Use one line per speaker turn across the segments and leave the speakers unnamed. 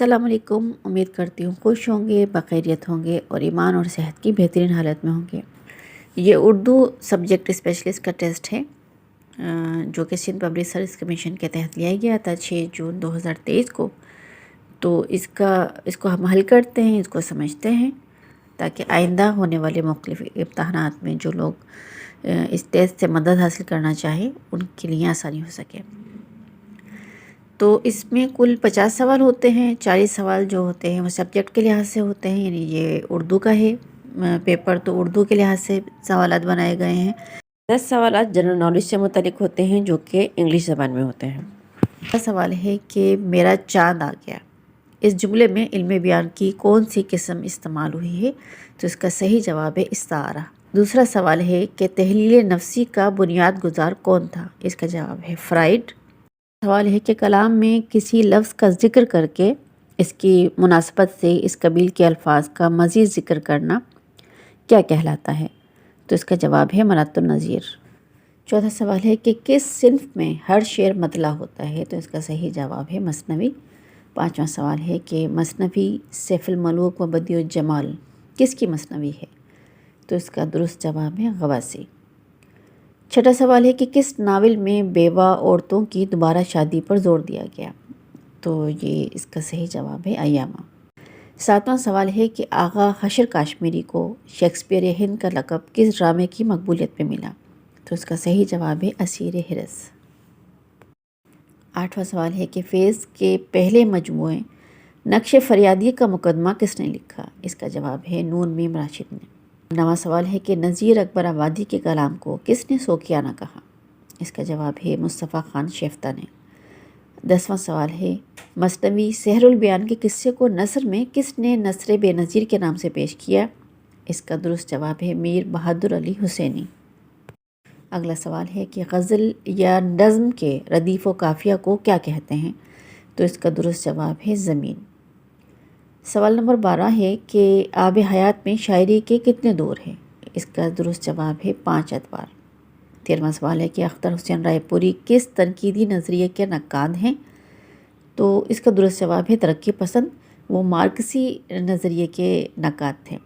السلام علیکم، امید کرتی ہوں خوش ہوں گے، بخیریت ہوں گے اور ایمان اور صحت کی بہترین حالت میں ہوں گے۔ یہ اردو سبجیکٹ اسپیشلسٹ کا ٹیسٹ ہے جو کہ سندھ پبلک سروس کمیشن کے تحت لیا گیا تھا 6 جون 2023 کو۔ تو اس کو ہم حل کرتے ہیں، اس کو سمجھتے ہیں تاکہ آئندہ ہونے والے مختلف امتحانات میں جو لوگ اس ٹیسٹ سے مدد حاصل کرنا چاہیں ان کے لیے آسانی ہو سکے۔ تو اس میں کل 50 سوال ہوتے ہیں۔ 40 سوال جو ہوتے ہیں وہ سبجیکٹ کے لحاظ سے ہوتے ہیں، یعنی یہ اردو کا ہے پیپر، تو اردو کے لحاظ سے سوالات بنائے گئے ہیں۔ 10 سوالات جنرل نالج سے متعلق ہوتے ہیں جو کہ انگلش زبان میں ہوتے ہیں۔ پہلا سوال ہے کہ میرا چاند آ گیا، اس جملے میں علم بیان کی کون سی قسم استعمال ہوئی ہے؟ تو اس کا صحیح جواب ہے استعارہ۔ دوسرا سوال ہے کہ تحلیل نفسی کا بنیاد گزار کون تھا؟ اس کا جواب ہے فرائڈ۔ سوال ہے کہ کلام میں کسی لفظ کا ذکر کر کے اس کی مناسبت سے اس قبیل کے الفاظ کا مزید ذکر کرنا کیا کہلاتا ہے؟ تو اس کا جواب ہے منعت النظیر۔ چوتھا سوال ہے کہ کس صنف میں ہر شعر مطلع ہوتا ہے؟ تو اس کا صحیح جواب ہے مثنوی۔ پانچواں سوال ہے کہ مثنوی سیف الملوک و بدیع الجمال کس کی مثنوی ہے؟ تو اس کا درست جواب ہے غواصی۔ چھٹا سوال ہے کہ کس ناول میں بیوہ عورتوں کی دوبارہ شادی پر زور دیا گیا؟ تو یہ اس کا صحیح جواب ہے ایامہ۔ ساتواں سوال ہے کہ آغا حشر کاشمیری کو شیکسپیئر ہند کا لقب کس ڈرامے کی مقبولیت میں ملا؟ تو اس کا صحیح جواب ہے اسیر حرس۔ آٹھواں سوال ہے کہ فیض کے پہلے مجموعے نقش فریادی کا مقدمہ کس نے لکھا؟ اس کا جواب ہے نون میم راشد نے۔ نواں سوال ہے کہ نذیر اکبر آبادی کے کلام کو کس نے سوکیانہ کہا؟ اس کا جواب ہے مصطفیٰ خان شیفتہ نے۔ 10واں سوال ہے مثنوی سحر البیان کے قصے کو نثر میں کس نے نثر بے نظیر کے نام سے پیش کیا؟ اس کا درست جواب ہے میر بہادر علی حسینی۔ اگلا سوال ہے کہ غزل یا نظم کے ردیف و قافیہ کو کیا کہتے ہیں؟ تو اس کا درست جواب ہے زمین۔ سوال نمبر 12 ہے کہ آب حیات میں شاعری کے کتنے دور ہیں؟ اس کا درست جواب ہے 5 ادوار۔ 13واں سوال ہے کہ اختر حسین رائے پوری کس تنقیدی نظریے کے نقاد ہیں؟ تو اس کا درست جواب ہے ترقی پسند، وہ مارکسی نظریے کے نقاد تھے۔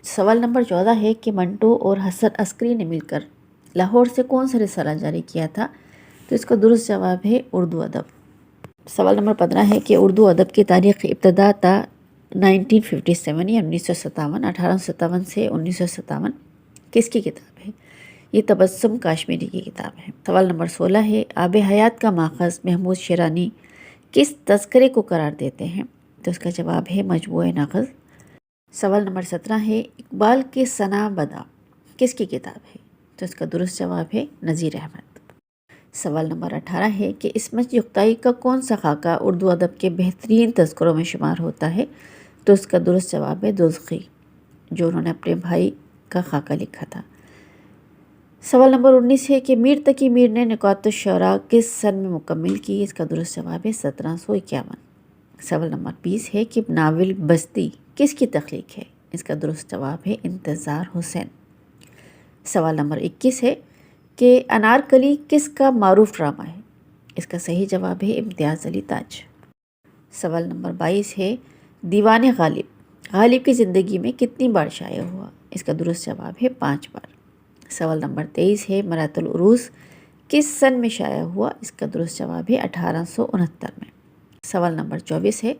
سوال نمبر 14 ہے کہ منٹو اور حسن عسکری نے مل کر لاہور سے کون سا رسالہ جاری کیا تھا؟ تو اس کا درست جواب ہے اردو ادب۔ سوال نمبر 15 ہے کہ اردو ادب کی تاریخ ابتدا تا 1957 یا 1957 1857 سے 1957 کس کی کتاب ہے؟ یہ تبسم کاشمیری کی کتاب ہے۔ سوال نمبر 16 ہے آب حیات کا ماخذ محمود شیرانی کس تذکرے کو قرار دیتے ہیں؟ تو اس کا جواب ہے مجموعہ نغز۔ سوال نمبر 17 ہے اقبال کی ثنا بدا کس کی کتاب ہے؟ تو اس کا درست جواب ہے نذیر احمد۔ سوال نمبر 18 ہے کہ اسمت یکتائی کا کون سا خاکہ اردو ادب کے بہترین تذکروں میں شمار ہوتا ہے؟ تو اس کا درست جواب ہے دوزخی، جو انہوں نے اپنے بھائی کا خاکہ لکھا تھا۔ سوال نمبر 19 ہے کہ میر تقی میر نے نکات الشعراء کس سن میں مکمل کی؟ اس کا درست جواب ہے 1751۔ سوال نمبر 20 ہے کہ ناول بستی کس کی تخلیق ہے؟ اس کا درست جواب ہے انتظار حسین۔ سوال نمبر 21 ہے کہ انارکلی کس کا معروف ڈرامہ ہے؟ اس کا صحیح جواب ہے امتیاز علی تاج۔ سوال نمبر 22 ہے دیوان غالب کی زندگی میں کتنی بار شائع ہوا؟ اس کا درست جواب ہے 5 بار۔ سوال نمبر 23 ہے مرات العروس کس سن میں شائع ہوا؟ اس کا درست جواب ہے 1869 میں۔ سوال نمبر 24 ہے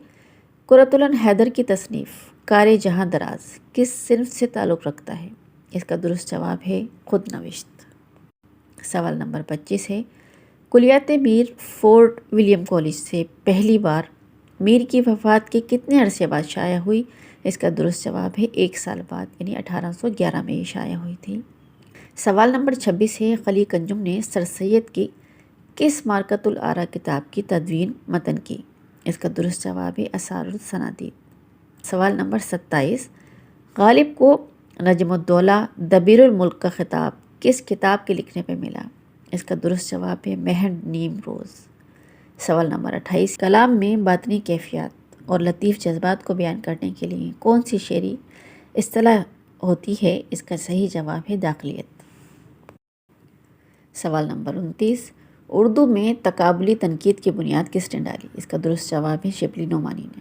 قرۃ العین حیدر کی تصنیف کار جہاں دراز کس صنف سے تعلق رکھتا ہے؟ اس کا درست جواب ہے خود نوشت۔ سوال نمبر 25 ہے کلیات میر فورٹ ولیم کالج سے پہلی بار میر کی وفات کے کتنے عرصے بعد شائع ہوئی؟ اس کا درست جواب ہے 1 سال بعد، یعنی 1811 میں یہ شائع ہوئی تھی۔ سوال نمبر 26 ہے خلیق انجم نے سر سید کی کس مارکۃ الآراء کتاب کی تدوین متن کی؟ اس کا درست جواب ہے اسرار الصنادید۔ سوال نمبر 27 غالب کو نجم الدولہ دبیر الملک کا خطاب کس کتاب کے لکھنے پہ ملا؟ اس کا درست جواب ہے مہر نیم روز۔ سوال نمبر 28 کلام میں باطنی کیفیات اور لطیف جذبات کو بیان کرنے کے لیے کون سی شعری اصطلاح ہوتی ہے؟ اس کا صحیح جواب ہے داخلیت۔ سوال نمبر 29 اردو میں تقابلی تنقید کی بنیاد کس نے ڈالی؟ اس کا درست جواب ہے شبلی نعمانی نے۔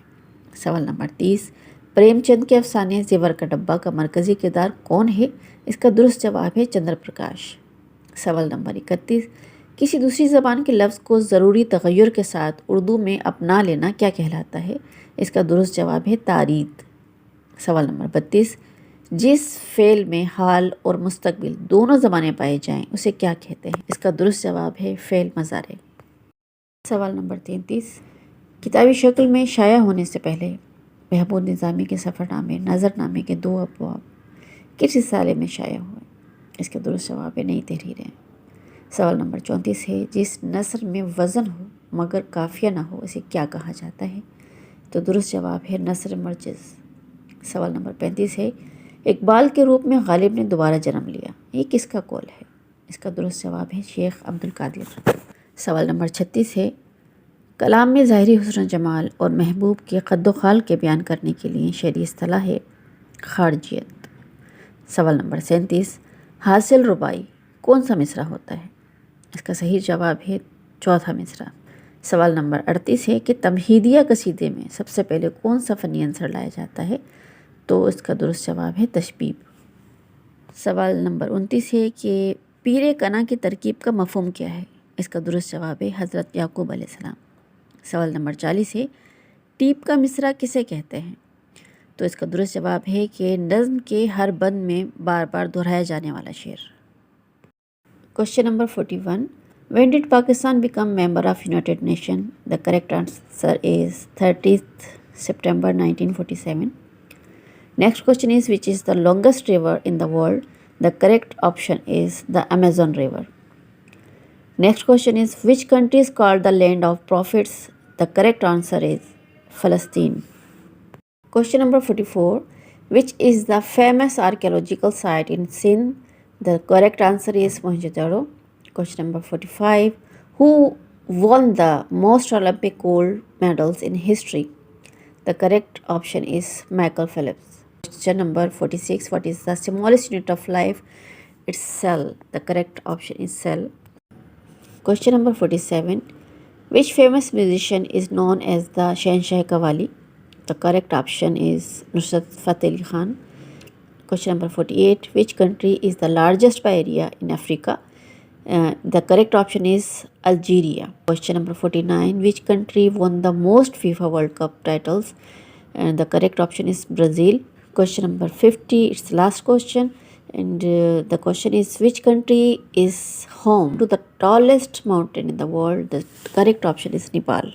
سوال نمبر 30 پریم چند کے افسانے زیور کا ڈبہ کا مرکزی کردار کون ہے؟ اس کا درست جواب ہے چندر پرکاش۔ سوال نمبر 31 کسی دوسری زبان کے لفظ کو ضروری تغیر کے ساتھ اردو میں اپنا لینا کیا کہلاتا ہے؟ اس کا درست جواب ہے تارید۔ سوال نمبر 32 جس فعل میں حال اور مستقبل دونوں زبانیں پائے جائیں اسے کیا کہتے ہیں؟ اس کا درست جواب ہے فعل مضارع۔ سوال نمبر 33 کتابی شکل میں شائع ہونے سے پہلے محمود نظامی کے سفر نامے نظر نامے کے 2 ابواب کس رسالے میں شائع ہوئے؟ اس کا درست جواب ہے نئی تحریریں۔ سوال نمبر 34 ہے جس نثر میں وزن ہو مگر قافیہ نہ ہو اسے کیا کہا جاتا ہے؟ تو درست جواب ہے نثر مرجز۔ سوال نمبر 35 ہے اقبال کے روپ میں غالب نے دوبارہ جنم لیا، یہ کس کا قول ہے؟ اس کا درست جواب ہے شیخ عبدالقادر۔ سوال نمبر 36 ہے کلام میں ظاہری حسن و جمال اور محبوب کے قد و خال کے بیان کرنے کے لیے شعری اصطلاح ہے خارجیت۔ سوال نمبر 37 حاصل رباعی کون سا مصرع ہوتا ہے؟ اس کا صحیح جواب ہے چوتھا مصرع۔ سوال نمبر 38 ہے کہ تمہیدیہ قصیدے میں سب سے پہلے کون سا فنی عنصر لایا جاتا ہے؟ تو اس کا درست جواب ہے تشبیب۔ سوال نمبر 29 ہے کہ پیر کنا کی ترکیب کا مفہوم کیا ہے؟ اس کا درست جواب ہے حضرت یعقوب علیہ السلام۔ سوال نمبر 40 ہے ٹیپ کا مصرع کسے کہتے ہیں؟ تو اس کا درست جواب ہے کہ نظم کے ہر بند میں بار بار دہرایا جانے والا شعر۔ Question number 41 When did Pakistan become member of United Nations? The correct answer is 30th September 1947. Next question is which is the longest river in the world? The correct option is the Amazon River. Next question is which country is called the land of prophets? The correct answer is Palestine. Question number 44 which is the famous archaeological site in Sindh? The correct answer is Mohenjo-daro. Question number 45 who won the most Olympic gold medals in history? The correct option is Michael Phelps. Question number 46 what is the smallest unit of life? It's cell. The correct option is cell. Question number 47 which famous musician is known as the Shahnshah Qawwali? The correct option is Nusrat Fateh Ali Khan. Question number 48 which country is the largest by area in Africa? The correct option is Algeria. Question number 49 which country won the most FIFA World Cup titles? And the correct option is Brazil. Question number 50 it's the last question and the question is which country is home to the tallest mountain in the world? The correct option is Nepal.